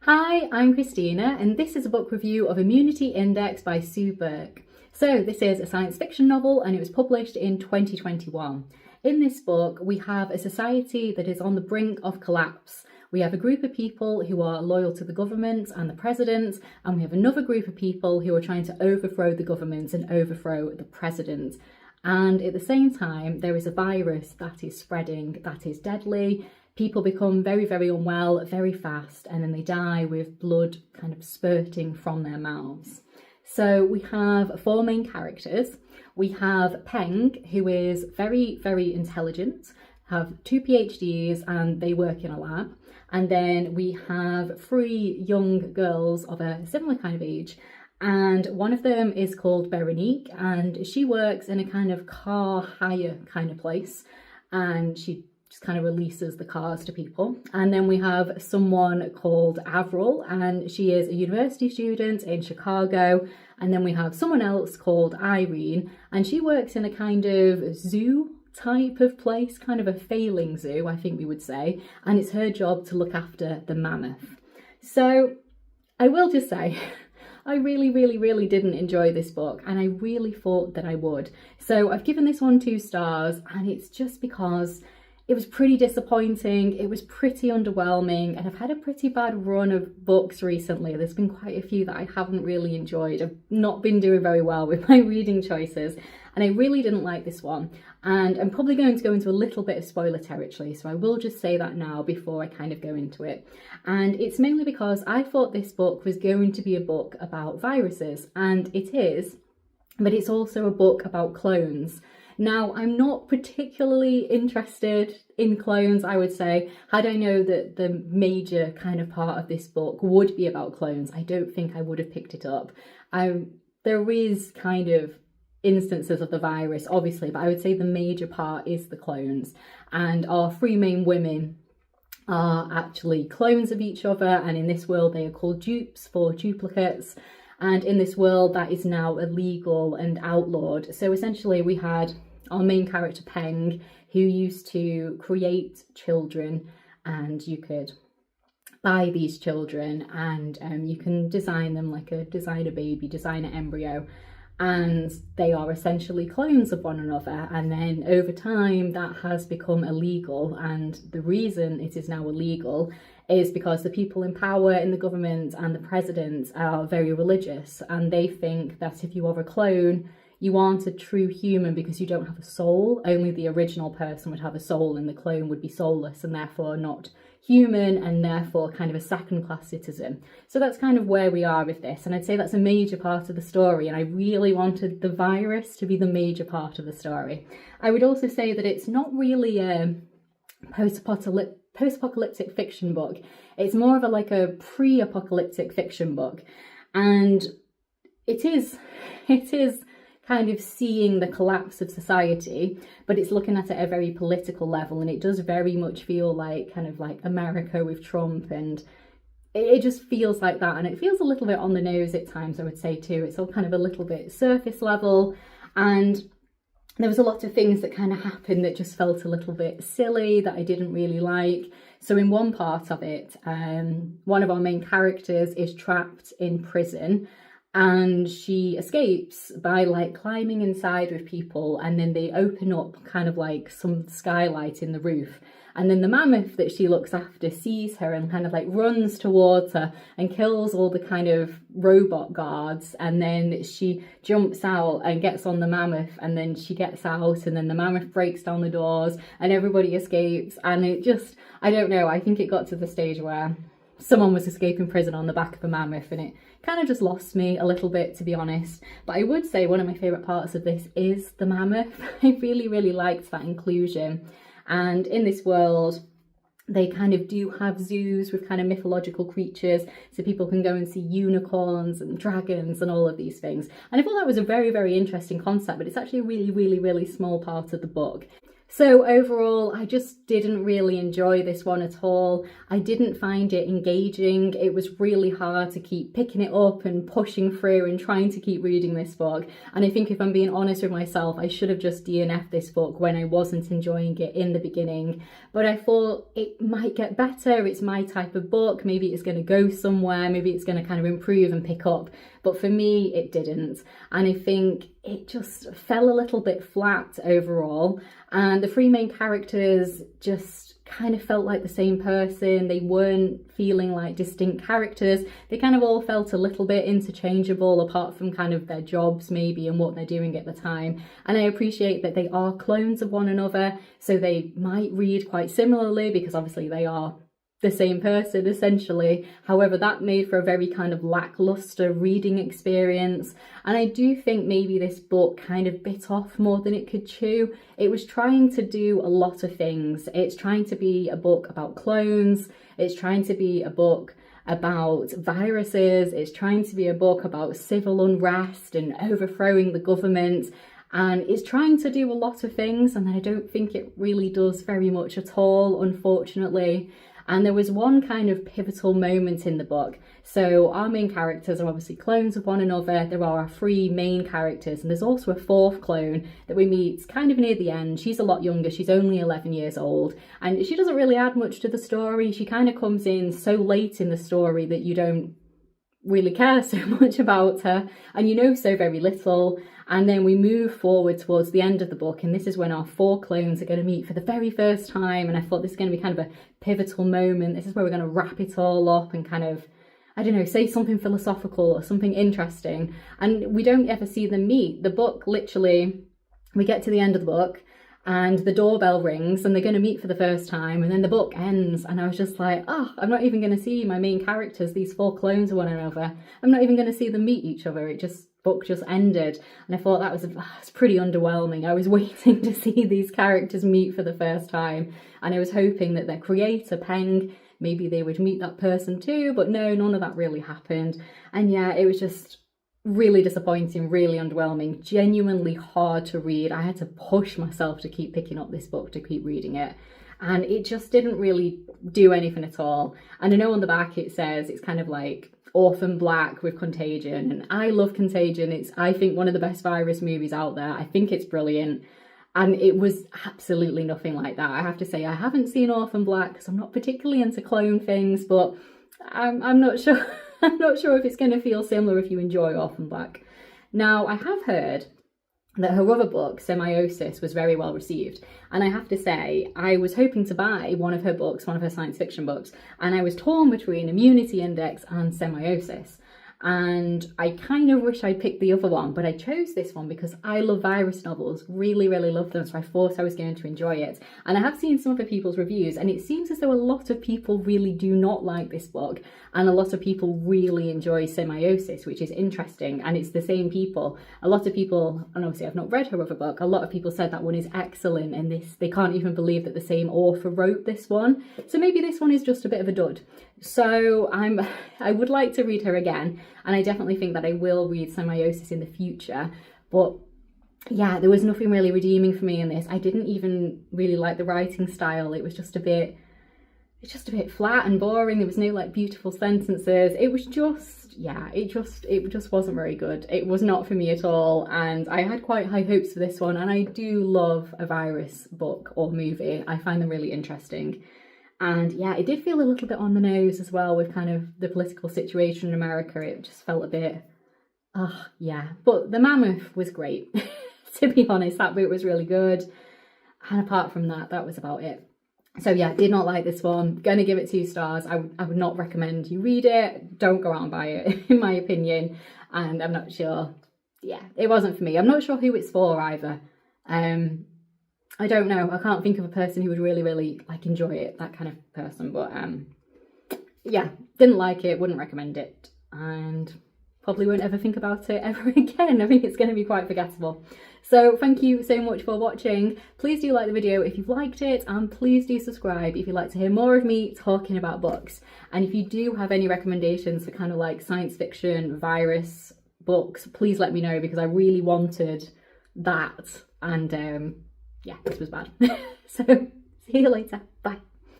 Hi, I'm Christina, and this is a book review of Immunity Index by Sue Burke. So this is a science fiction novel and it was published in 2021. In this book, we have a society that is on the brink of collapse. We have a group of people who are loyal to the government and the president, and we have another group of people who are trying to overthrow the government and overthrow the president. And at the same time, there is a virus that is spreading that is deadly. People become very, very unwell very fast, and then they die with blood kind of spurting from their mouths. So we have four main characters. We have Peng, who is very, very intelligent, have 2 PhDs, and they work in a lab. And then we have 3 young girls of a similar kind of age. And one of them is called Veronique, and she works in a kind of car hire kind of place. And she just kind of releases the cars to people. And then we have someone called Avril, and she is a university student in Chicago. And then we have someone else called Irene, and she works in a kind of zoo type of place, kind of a failing zoo, I think we would say. And it's her job to look after the mammoth. So I will just say, I really didn't enjoy this book, and I really thought that I would. So I've given this one 2 stars, and it's just because it was pretty disappointing, it was pretty underwhelming, and I've had a pretty bad run of books recently. There's been quite a few that I haven't really enjoyed. I've not been doing very well with my reading choices, and I really didn't like this one. And I'm probably going to go into a little bit of spoiler territory, so I will just say that now before I kind of go into it. And it's mainly because I thought this book was going to be a book about viruses, and it is, but it's also a book about clones. Now, I'm not particularly interested in clones, I would say. Had I known that the major kind of part of this book would be about clones, I don't think I would have picked it up. There is kind of instances of the virus, obviously, but I would say the major part is the clones. And our 3 main women are actually clones of each other, and in this world they are called dupes for duplicates. And in this world, that is now illegal and outlawed. So essentially we had our main character, Peng, who used to create children, and you could buy these children and you can design them like design a baby, design an embryo. And they are essentially clones of one another. And then over time that has become illegal, and the reason it is now illegal is because the people in power in the government and the president are very religious, and they think that if you are a clone, you aren't a true human because you don't have a soul. Only the original person would have a soul, and the clone would be soulless and therefore not human, and therefore kind of a second-class citizen. So that's kind of where we are with this, and I'd say that's a major part of the story, and I really wanted the virus to be the major part of the story. I would also say that it's not really a post-apocalyptic fiction book. It's more of a pre-apocalyptic fiction book, and it is kind of seeing the collapse of society, but it's looking at it at a very political level, and it does very much feel like kind of like America with Trump, and it just feels like that, and it feels a little bit on the nose at times, I would say too. It's all kind of a little bit surface level, and there was a lot of things that kind of happened that just felt a little bit silly, that I didn't really like. So in one part of it, one of our main characters is trapped in prison, and she escapes by climbing inside with people, and then they open up kind of like some skylight in the roof. And then the mammoth that she looks after sees her and kind of runs towards her and kills all the kind of robot guards. And then she jumps out and gets on the mammoth, and then she gets out, and then the mammoth breaks down the doors and everybody escapes. And it just, I don't know, I think it got to the stage where someone was escaping prison on the back of a mammoth, and it kind of just lost me a little bit, to be honest. But I would say one of my favourite parts of this is the mammoth. I really liked that inclusion. And in this world, they kind of do have zoos with kind of mythological creatures, so people can go and see unicorns and dragons and all of these things. And I thought that was a very interesting concept, but it's actually a really small part of the book. So overall, I just didn't really enjoy this one at all. I didn't find it engaging. It was really hard to keep picking it up and pushing through and trying to keep reading this book. And I think if I'm being honest with myself, I should have just DNF'd this book when I wasn't enjoying it in the beginning. But I thought it might get better. It's my type of book. Maybe it's going to go somewhere. Maybe it's going to kind of improve and pick up. But for me, it didn't. And I think it just fell a little bit flat overall. And the three main characters just kind of felt like the same person. They weren't feeling like distinct characters. They kind of all felt a little bit interchangeable, apart from kind of their jobs maybe and what they're doing at the time. And I appreciate that they are clones of one another, so they might read quite similarly because obviously they are the same person essentially. However, that made for a very kind of lackluster reading experience, and I do think maybe this book kind of bit off more than it could chew. It was trying to do a lot of things. It's trying to be a book about clones, it's trying to be a book about viruses, it's trying to be a book about civil unrest and overthrowing the government, and it's trying to do a lot of things, and I don't think it really does very much at all, unfortunately. And there was one kind of pivotal moment in the book. So our main characters are obviously clones of one another. There are our three main characters, and there's also a fourth clone that we meet kind of near the end. She's a lot younger. She's only 11 years old, and she doesn't really add much to the story. She kind of comes in so late in the story that you don't really care so much about her, and you know so very little. And then we move forward towards the end of the book, and this is when our four clones are going to meet for the very first time, and I thought this is going to be kind of a pivotal moment. This is where we're going to wrap it all up and kind of, I don't know, say something philosophical or something interesting. And we don't ever see them meet. The book literally, we get to the end of the book and the doorbell rings and they're going to meet for the first time, and then the book ends, and I was just like, oh, I'm not even going to see my main characters, these four clones of one another. I'm not even going to see them meet each other. Book just ended, and I thought that was pretty underwhelming. I was waiting to see these characters meet for the first time, and I was hoping that their creator, Peng, maybe they would meet that person too, but no, none of that really happened. And yeah, it was just really disappointing, really underwhelming, genuinely hard to read. I had to push myself to keep picking up this book, to keep reading it, and it just didn't really do anything at all. And I know on the back it says it's kind of like Orphan Black with Contagion, and I love Contagion. It's, I think, one of the best virus movies out there. I think it's brilliant, and it was absolutely nothing like that. I have to say, I haven't seen Orphan Black because I'm not particularly into clone things, but I'm not sure. I'm not sure if it's going to feel similar if you enjoy Orphan Black. Now, I have heard that her other book, Semiosis, was very well received. And I have to say, I was hoping to buy one of her books, one of her science fiction books, and I was torn between Immunity Index and Semiosis. And I kind of wish I'd picked the other one, but I chose this one because I love virus novels, really, really love them, so I thought I was going to enjoy it. And I have seen some other people's reviews, and it seems as though a lot of people really do not like this book, and a lot of people really enjoy Semiosis, which is interesting, and it's the same people. A lot of people, and obviously I've not read her other book, a lot of people said that one is excellent, and they can't even believe that the same author wrote this one. So maybe this one is just a bit of a dud. So I would like to read her again, and I definitely think that I will read Semiosis in the future. But yeah, there was nothing really redeeming for me in this. I didn't even really like the writing style. It was just a bit flat and boring. There was no like beautiful sentences. It was just, yeah, it just wasn't very good. It was not for me at all, and I had quite high hopes for this one, and I do love a virus book or movie. I find them really interesting. And yeah, it did feel a little bit on the nose as well with kind of the political situation in America. It just felt a bit, yeah. But the mammoth was great. To be honest, that bit was really good. And apart from that, that was about it. So yeah, did not like this one. Gonna give it 2 stars. I would not recommend you read it. Don't go out and buy it, in my opinion. And I'm not sure. Yeah, it wasn't for me. I'm not sure who it's for either. I don't know. I can't think of a person who would really, really like enjoy it, that kind of person. But yeah, didn't like it, wouldn't recommend it, and probably won't ever think about it ever again. I think it's going to be quite forgettable. So thank you so much for watching. Please do like the video if you've liked it, and please do subscribe if you'd like to hear more of me talking about books. And if you do have any recommendations for kind of like science fiction, virus books, please let me know, because I really wanted that. And yeah, this was bad. So see you later.